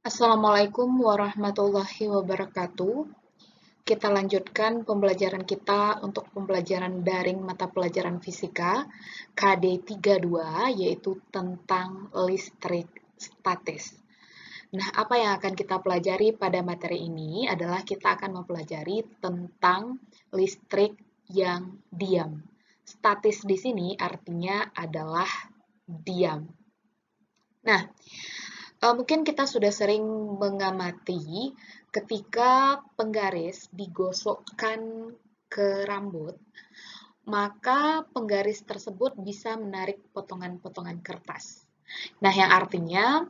Assalamualaikum warahmatullahi wabarakatuh. Kita lanjutkan pembelajaran kita untuk pembelajaran daring mata pelajaran fisika KD 32, yaitu tentang listrik statis. Nah, apa yang akan kita pelajari pada materi ini adalah kita akan mempelajari tentang listrik yang diam. Statis di sini artinya adalah diam. Nah, mungkin kita sudah sering mengamati ketika penggaris digosokkan ke rambut, maka penggaris tersebut bisa menarik potongan-potongan kertas. Nah, yang artinya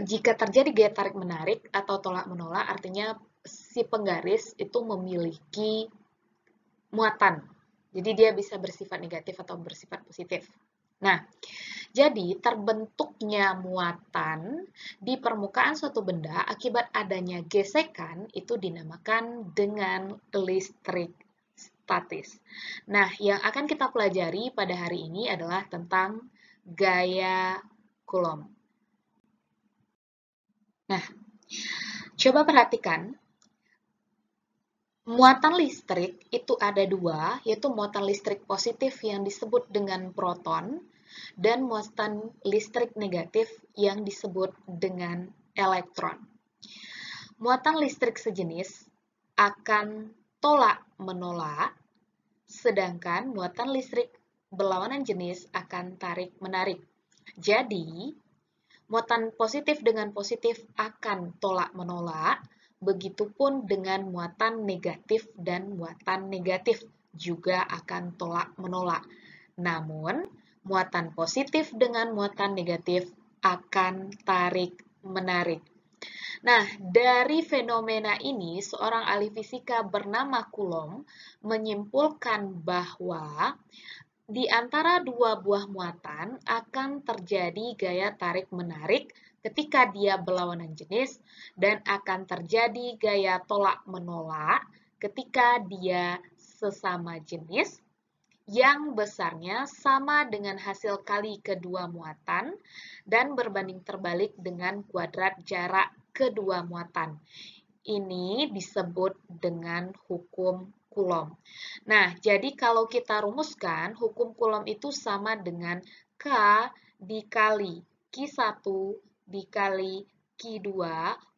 jika terjadi gaya tarik-menarik atau tolak-menolak, artinya si penggaris itu memiliki muatan. Jadi dia bisa bersifat negatif atau bersifat positif. Nah, jadi terbentuknya muatan di permukaan suatu benda akibat adanya gesekan itu dinamakan dengan listrik statis. Nah, yang akan kita pelajari pada hari ini adalah tentang gaya Coulomb. Nah, coba perhatikan, muatan listrik itu ada dua, yaitu muatan listrik positif yang disebut dengan proton, dan muatan listrik negatif yang disebut dengan elektron. Muatan listrik sejenis akan tolak-menolak, sedangkan muatan listrik berlawanan jenis akan tarik-menarik. Jadi, muatan positif dengan positif akan tolak-menolak, begitupun dengan muatan negatif dan muatan negatif juga akan tolak-menolak. Namun, muatan positif dengan muatan negatif akan tarik-menarik. Nah, dari fenomena ini, seorang ahli fisika bernama Coulomb menyimpulkan bahwa di antara dua buah muatan akan terjadi gaya tarik-menarik ketika dia berlawanan jenis dan akan terjadi gaya tolak-menolak ketika dia sesama jenis yang besarnya sama dengan hasil kali kedua muatan dan berbanding terbalik dengan kuadrat jarak kedua muatan. Ini disebut dengan hukum Coulomb. Nah, jadi kalau kita rumuskan, hukum Coulomb itu sama dengan K dikali Q1 dikali Q2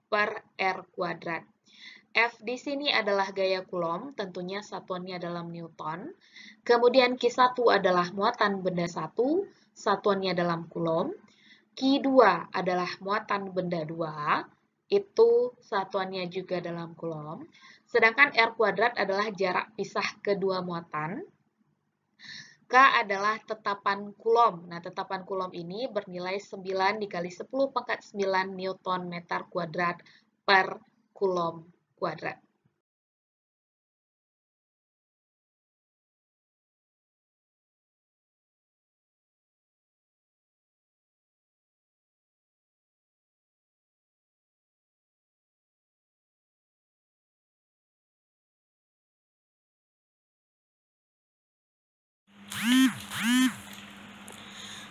per R kuadrat. F di sini adalah gaya Coulomb, tentunya satuannya dalam Newton. Kemudian Q1 adalah muatan benda 1, satuannya dalam Coulomb. Q2 adalah muatan benda 2, itu satuannya juga dalam Coulomb. Sedangkan R kuadrat adalah jarak pisah kedua muatan. K adalah tetapan Coulomb. Nah, tetapan Coulomb ini bernilai 9 dikali 10 pangkat 9 Newton meter kuadrat per Coulomb kuadrat.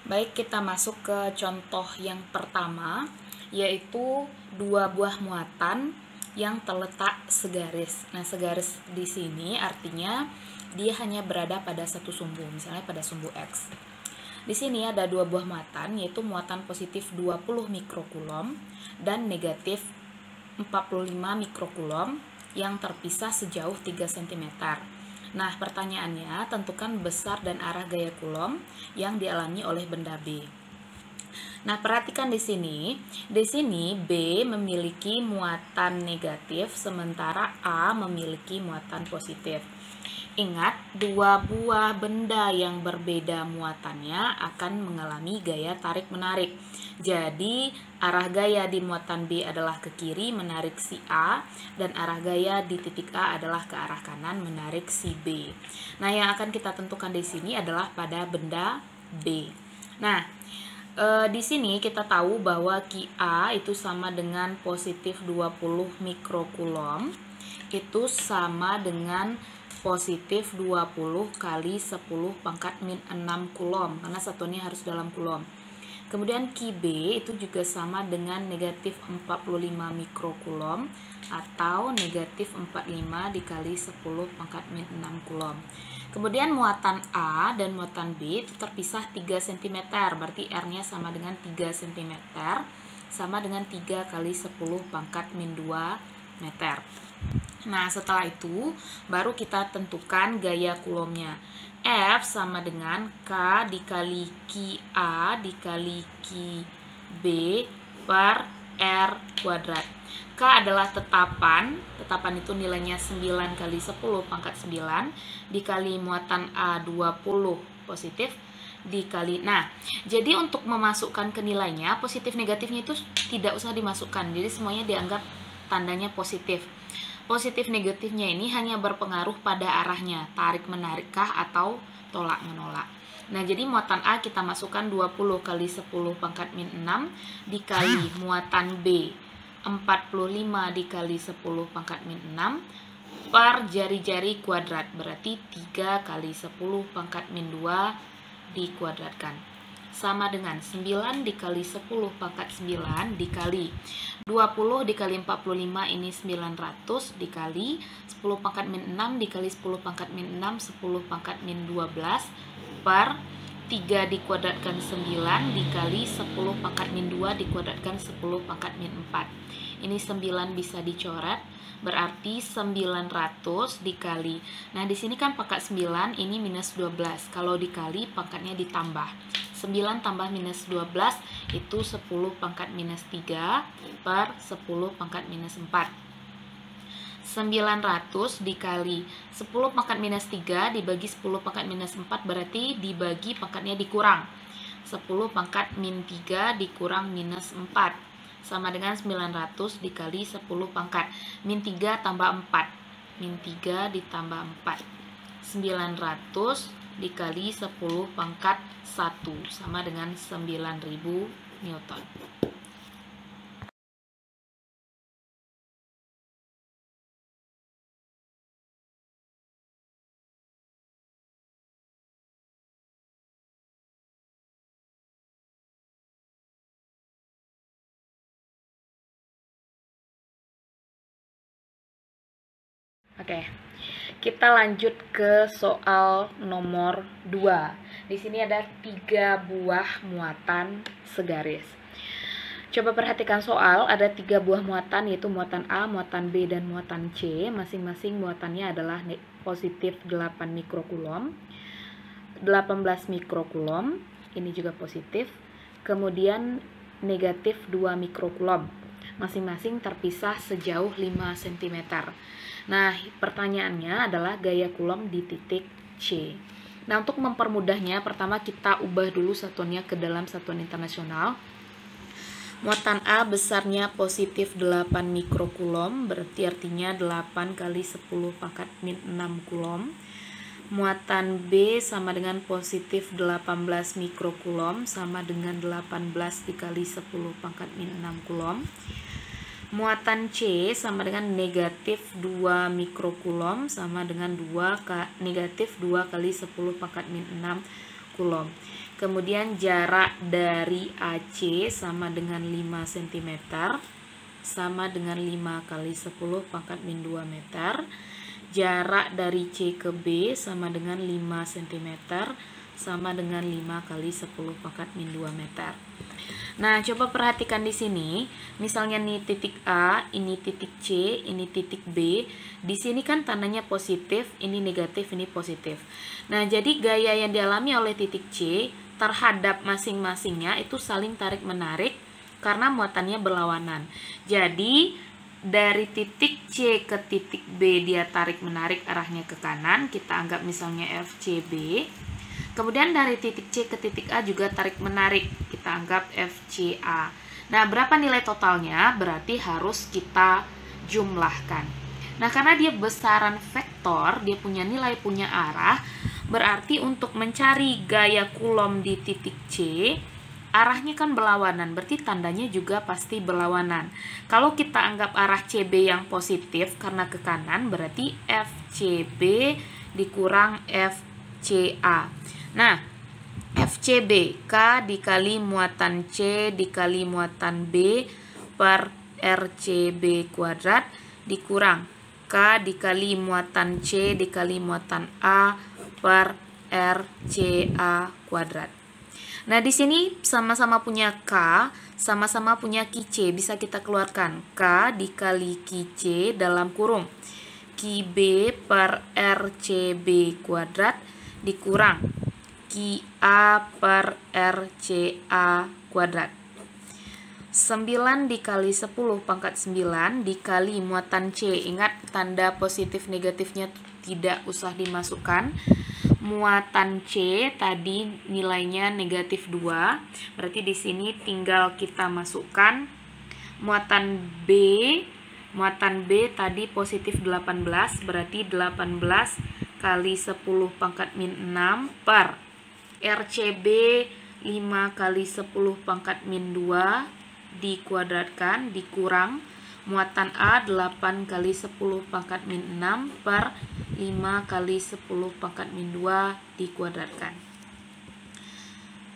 Baik, kita masuk ke contoh yang pertama, yaitu dua buah muatan yang terletak segaris. Nah, segaris di sini artinya dia hanya berada pada satu sumbu, misalnya pada sumbu X. Di sini ada dua buah muatan, yaitu muatan positif 20 mikrocoulomb dan negatif 45 mikrocoulomb yang terpisah sejauh 3 cm. Nah, pertanyaannya, tentukan besar dan arah gaya Coulomb yang dialami oleh benda B. Nah, perhatikan di sini B memiliki muatan negatif, sementara A memiliki muatan positif. Ingat, dua buah benda yang berbeda muatannya akan mengalami gaya tarik-menarik. Jadi, arah gaya di muatan B adalah ke kiri menarik si A, dan arah gaya di titik A adalah ke arah kanan menarik si B. Nah, yang akan kita tentukan di sini adalah pada benda B. Nah, di sini kita tahu bahwa QA itu sama dengan positif 20 mikrocoulomb, itu sama dengan positif 20 kali 10 pangkat min 6 Coulomb, karena satuannya harus dalam Coulomb. Kemudian Qb itu juga sama dengan negatif 45 mikrokulom atau negatif 45 dikali 10 pangkat min 6 kulom. Kemudian muatan A dan muatan B itu terpisah 3 cm, berarti R-nya sama dengan 3 cm, sama dengan 3 kali 10 pangkat min 2 meter. Nah, setelah itu baru kita tentukan gaya kulomnya. F sama dengan K dikali QA dikali QB per R kuadrat. K adalah tetapan itu nilainya 9 kali 10 pangkat 9 dikali muatan A 20 positif dikali. Nah, jadi untuk memasukkan ke nilainya, positif negatifnya itu tidak usah dimasukkan. Jadi semuanya dianggap tandanya positif. Positif negatifnya ini hanya berpengaruh pada arahnya, tarik menarikkah atau tolak menolak. Nah, jadi muatan A kita masukkan 20 kali 10 pangkat min 6 dikali muatan B 45 dikali 10 pangkat min 6 per jari-jari kuadrat, berarti 3 kali 10 pangkat min 2 dikuadratkan. Sama dengan 9 dikali 10 pangkat 9 dikali 20 dikali 45 ini 900 dikali 10 pangkat min 6 dikali 10 pangkat min 6 10 pangkat min 12 per 3 dikuadratkan 9 dikali 10 pangkat min 2 dikuadratkan 10 pangkat min 4. Ini 9 bisa dicoret, berarti 900 dikali. Nah, di sini kan pangkat 9 ini minus 12. Kalau dikali pangkatnya ditambah. 9 tambah minus 12 itu 10 pangkat minus 3 per 10 pangkat minus 4. 900 dikali 10 pangkat minus 3 dibagi 10 pangkat minus 4 berarti dibagi pangkatnya dikurang. 10 pangkat min 3 dikurang minus 4 sama dengan 900 dikali 10 pangkat. Min 3 tambah 4. Min 3 ditambah 4. 900 dikali 10 pangkat 1 sama dengan 9000 Newton. Oke. Kita lanjut ke soal nomor 2. Di sini ada 3 buah muatan segaris. Coba perhatikan soal, ada 3 buah muatan yaitu muatan A, muatan B, dan muatan C. Masing-masing muatannya adalah positif 8 mikrokulom, 18 mikrokulom, ini juga positif. Kemudian negatif 2 mikrokulom. Masing-masing terpisah sejauh 5 cm. Nah, pertanyaannya adalah gaya kulom di titik C. Nah, untuk mempermudahnya, pertama kita ubah dulu satuannya ke dalam satuan internasional. Muatan A besarnya positif 8 mikrokulom, berarti artinya 8 kali 10 pangkat min 6 kulom. Muatan B sama dengan positif 18 mikrokulom, sama dengan 18 dikali 10 pangkat min 6 kulom. Muatan C sama dengan negatif 2 mikrokulom sama dengan negatif 2 kali 10 pangkat min 6 kulom. Kemudian jarak dari AC sama dengan 5 cm sama dengan 5 kali 10 pangkat min 2 meter. Jarak dari C ke B sama dengan 5 cm sama dengan 5 kali 10 pangkat min 2 meter. Nah, coba perhatikan di sini, misalnya ini titik A, ini titik C, ini titik B. Di sini kan tandanya positif, ini negatif, ini positif. Nah, jadi gaya yang dialami oleh titik C terhadap masing-masingnya itu saling tarik-menarik karena muatannya berlawanan. Jadi, dari titik C ke titik B dia tarik-menarik arahnya ke kanan, kita anggap misalnya FCB. Kemudian dari titik C ke titik A juga tarik-menarik, kita anggap FCA. Nah, berapa nilai totalnya? Berarti harus kita jumlahkan. Nah, karena dia besaran vektor, dia punya nilai, punya arah, berarti untuk mencari gaya kulom di titik C, arahnya kan berlawanan, berarti tandanya juga pasti berlawanan. Kalau kita anggap arah CB yang positif karena ke kanan, berarti FCB dikurang FCA. Nah, FCB, K dikali muatan C dikali muatan B per RCB kuadrat dikurang K dikali muatan C dikali muatan A per RCA kuadrat. Nah, di sini sama-sama punya K, sama-sama punya Ki C, bisa kita keluarkan. K dikali Ki C dalam kurung Ki B per RCB kuadrat dikurang Ki A per RCA kuadrat. 9 dikali 10 pangkat 9 dikali muatan C. Ingat, tanda positif negatifnya tidak usah dimasukkan. Muatan C tadi nilainya negatif 2. Berarti di sini tinggal kita masukkan muatan B. Muatan B tadi positif 18. Berarti 18 kali 10 pangkat min 6 per RCB 5 kali 10 pangkat min 2 dikuadratkan dikurang muatan A 8 kali 10 pangkat min 6 per 5 kali 10 pangkat min 2 dikuadratkan.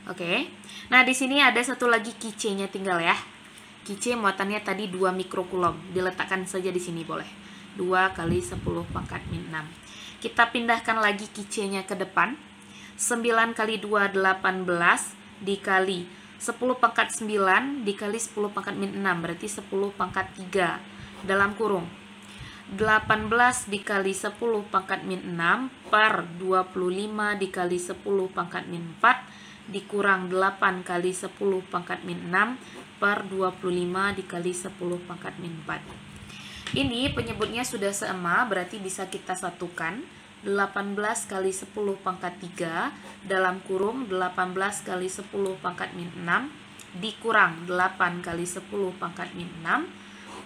Oke. Nah, di sini ada satu lagi Ki C-nya tinggal ya. Ki C muatannya tadi 2 mikrokulom. Diletakkan saja di sini boleh. 2 kali 10 pangkat min 6. Kita pindahkan lagi Ki C-nya ke depan. 9 kali 2 18 dikali 10 pangkat 9 dikali 10 pangkat min 6 berarti 10 pangkat 3 dalam kurung 18 dikali 10 pangkat min 6 per 25 dikali 10 pangkat min 4 dikurang 8 kali 10 pangkat min 6 per 25 dikali 10 pangkat min 4. Ini penyebutnya sudah seema, berarti bisa kita satukan. 18 kali 10 pangkat 3 dalam kurung 18 kali 10 pangkat min 6 dikurang 8 kali 10 pangkat min 6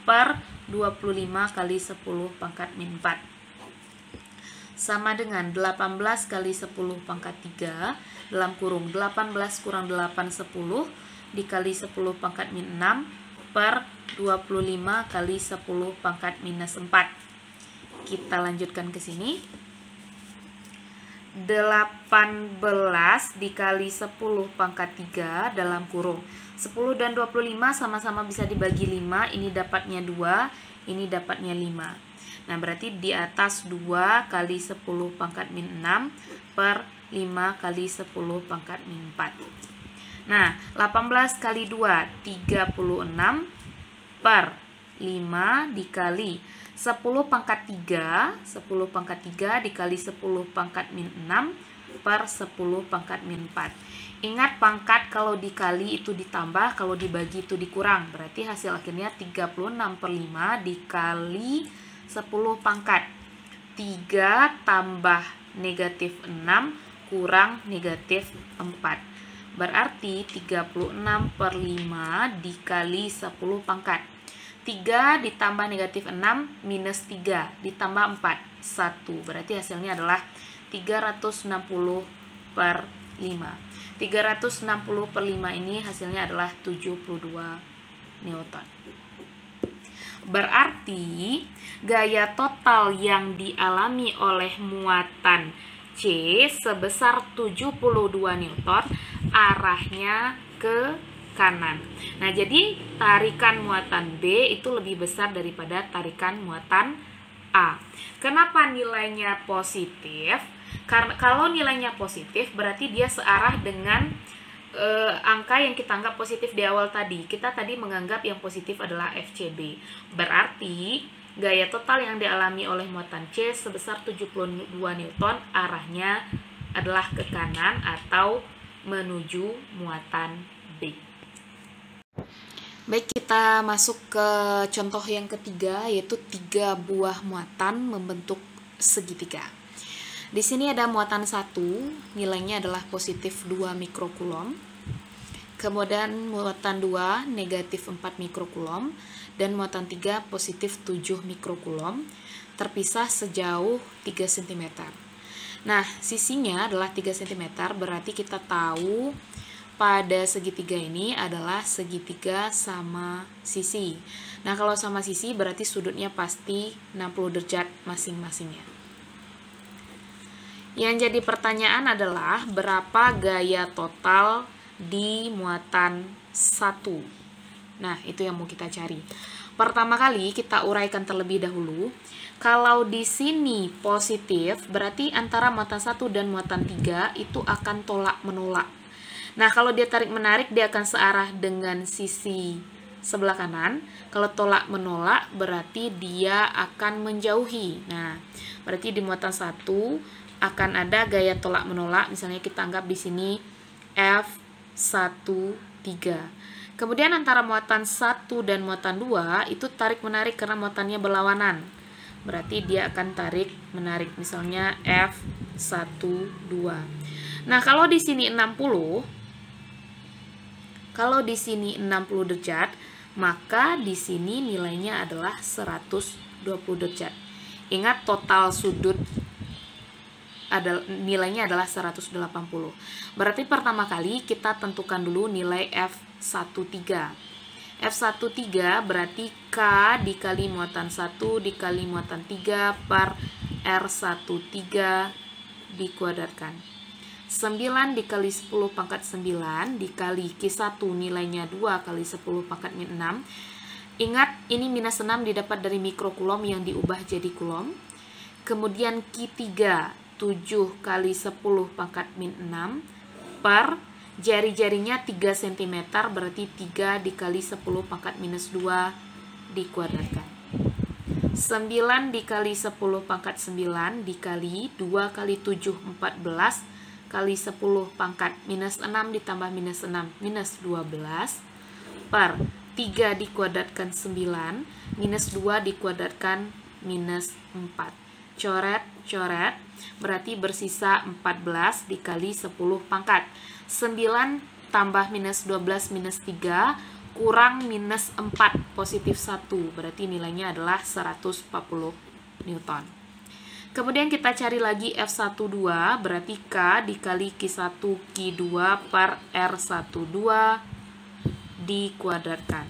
per 25 kali 10 pangkat min 4 sama dengan 18 kali 10 pangkat 3 dalam kurung 18 kurang 8 10 dikali 10 pangkat min 6 per 25 kali 10 pangkat minus 4. Kita lanjutkan ke sini. 18 dikali 10 pangkat 3 dalam kurung 10 dan 25 sama-sama bisa dibagi 5. Ini dapatnya 2, ini dapatnya 5. Nah, berarti di atas 2 kali 10 pangkat min 6 per 5 kali 10 pangkat min 4. Nah, 18 kali 2 36 per 5 dikali 10 pangkat 3 dikali 10 pangkat min 6 per 10 pangkat min 4. Ingat, pangkat kalau dikali itu ditambah, kalau dibagi itu dikurang. Berarti hasil akhirnya 36 per 5 dikali 10 pangkat 3 tambah negatif 6 kurang negatif 4. Berarti 36 per 5 dikali 10 pangkat 3 ditambah negatif 6 minus 3 ditambah 4 1. Berarti hasilnya adalah 360 per 5. 360 per 5 ini hasilnya adalah 72 Newton. Berarti gaya total yang dialami oleh muatan C sebesar 72 Newton arahnya ke kanan. Nah, jadi tarikan muatan B itu lebih besar daripada tarikan muatan A. Kenapa nilainya positif? Karena kalau nilainya positif berarti dia searah dengan angka yang kita anggap positif di awal tadi. Kita tadi menganggap yang positif adalah FCB. Berarti gaya total yang dialami oleh muatan C sebesar 72 Newton arahnya adalah ke kanan atau menuju muatan B. Baik, kita masuk ke contoh yang ketiga, yaitu 3 buah muatan membentuk segitiga. Di sini ada muatan 1, nilainya adalah positif 2 mikrokulom. Kemudian muatan 2, negatif 4 mikrokulom. Dan muatan 3, positif 7 mikrokulom. Terpisah sejauh 3 cm. Nah, sisinya adalah 3 cm, berarti kita tahu pada segitiga ini adalah segitiga sama sisi. Nah, kalau sama sisi berarti sudutnya pasti 60 derajat masing-masingnya. Yang jadi pertanyaan adalah berapa gaya total di muatan 1. Nah, itu yang mau kita cari. Pertama kali kita uraikan terlebih dahulu. Kalau di sini positif, berarti antara muatan 1 dan muatan 3 itu akan tolak-menolak. Nah, kalau dia tarik-menarik, dia akan searah dengan sisi sebelah kanan. Kalau tolak-menolak, berarti dia akan menjauhi. Nah, berarti di muatan 1 akan ada gaya tolak-menolak. Misalnya kita anggap di sini F13. Kemudian antara muatan 1 dan muatan 2 itu tarik-menarik karena muatannya berlawanan. Berarti dia akan tarik-menarik. Misalnya F12. Nah, kalau di sini 60, kalau di sini 60 derajat, maka di sini nilainya adalah 120 derajat. Ingat total sudut nilainya adalah 180. Berarti pertama kali kita tentukan dulu nilai F13. F13 berarti K dikali muatan 1 dikali muatan 3 per R13 dikuadratkan. 9 dikali 10 pangkat 9 dikali Q1 nilainya 2 kali 10 pangkat min 6. Ingat, ini minus 6 didapat dari mikrokulom yang diubah jadi kulom. Kemudian Q3 7 kali 10 pangkat min 6 per jari-jarinya 3 cm, berarti 3 dikali 10 pangkat minus 2 dikuadratkan. 9 dikali 10 pangkat 9 dikali 2 kali 7 14 kali 10 pangkat minus 6 ditambah minus 6 minus 12 per 3 dikuadratkan 9 minus 2 dikuadratkan minus 4. Coret, berarti bersisa 14 dikali 10 pangkat. 9 tambah minus 12 minus 3 kurang minus 4 positif 1. Berarti nilainya adalah 140 Newton. Kemudian kita cari lagi F12, berarti K dikali Q1 Q2 per R12 dikuadratkan.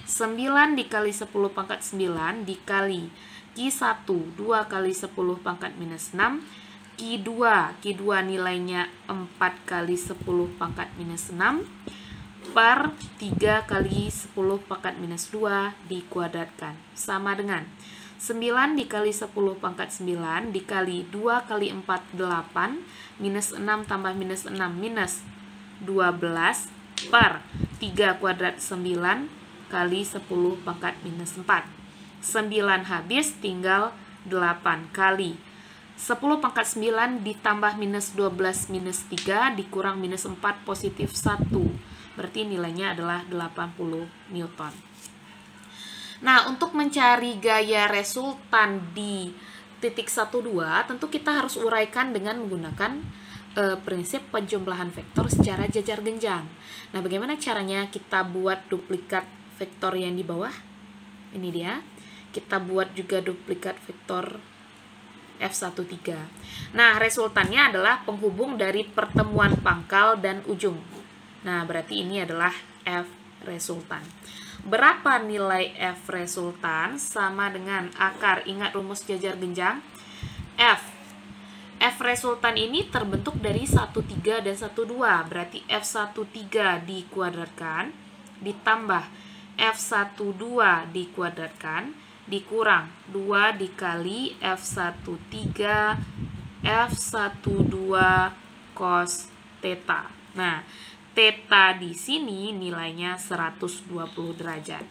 9 dikali 10 pangkat 9 dikali Q1 2 kali 10 pangkat minus 6, Q2 nilainya 4 kali 10 pangkat minus 6 per 3 kali 10 pangkat minus 2 dikuadratkan. Sama dengan 9 dikali 10 pangkat 9 dikali 2 kali 4 8 minus 6 tambah minus 6 minus 12 per 3 kuadrat 9 kali 10 pangkat minus 4. 9 habis, tinggal 8 kali 10 pangkat 9 ditambah minus 12 minus 3 dikurang minus 4 positif 1. Berarti nilainya adalah 80 Newton. Nah, untuk mencari gaya resultan di titik 1,2, tentu kita harus uraikan dengan menggunakan prinsip penjumlahan vektor secara jajar genjang. Nah, bagaimana caranya kita buat duplikat vektor yang di bawah? Ini dia. Kita buat juga duplikat vektor F13. Nah, resultannya adalah penghubung dari pertemuan pangkal dan ujung. Nah, berarti ini adalah F resultan. Berapa nilai F resultan? Sama dengan akar. Ingat rumus jajar genjang? F resultan ini terbentuk dari 1,3 dan 1,2. Berarti F13 dikuadratkan ditambah F12 dikuadratkan dikurang 2 dikali F13 F12 cos theta. Nah, theta di sini nilainya 120 derajat.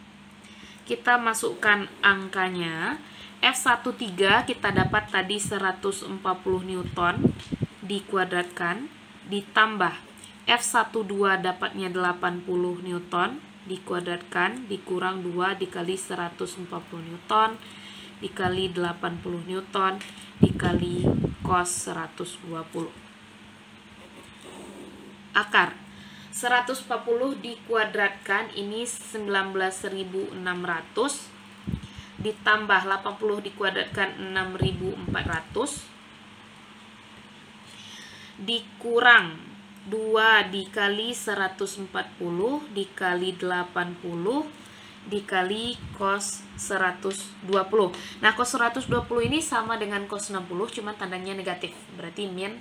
Kita masukkan angkanya. F13 kita dapat tadi 140 Newton dikuadratkan ditambah F12 dapatnya 80 Newton dikuadratkan dikurang 2 dikali 140 Newton dikali 80 Newton dikali cos 120. Akar 140 dikuadratkan ini 19.600 ditambah 80 dikuadratkan 6.400 dikurang 2 dikali 140 dikali 80 dikali cos 120. Nah, cos 120 ini sama dengan cos 60, cuman tandanya negatif, berarti min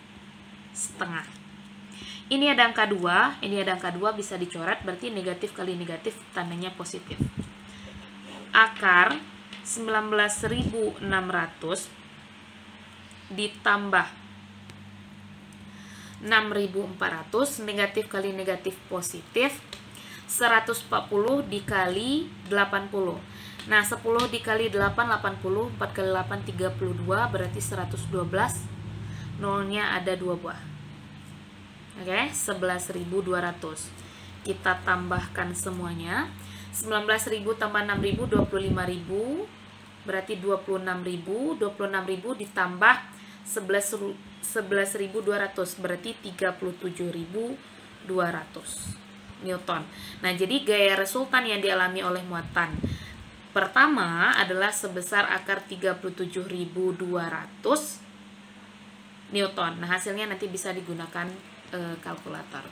setengah. Ini ada angka 2, ini ada angka 2, bisa dicoret, berarti negatif kali negatif, tandanya positif. Akar 19.600 ditambah 6.400, negatif kali negatif positif, 140 dikali 80. Nah, 10 dikali 8, 80, 4 kali 8, 32, berarti 112. Nolnya ada 2 buah. Oke, 11.200. Kita tambahkan semuanya. 19.000 tambah 6.000, 25.000, berarti 26.000. 26.000 ditambah 11.200, berarti 37.200 Newton. Nah, jadi gaya resultan yang dialami oleh muatan pertama adalah sebesar akar 37.200 Newton. Nah, hasilnya nanti bisa digunakan kalkulator.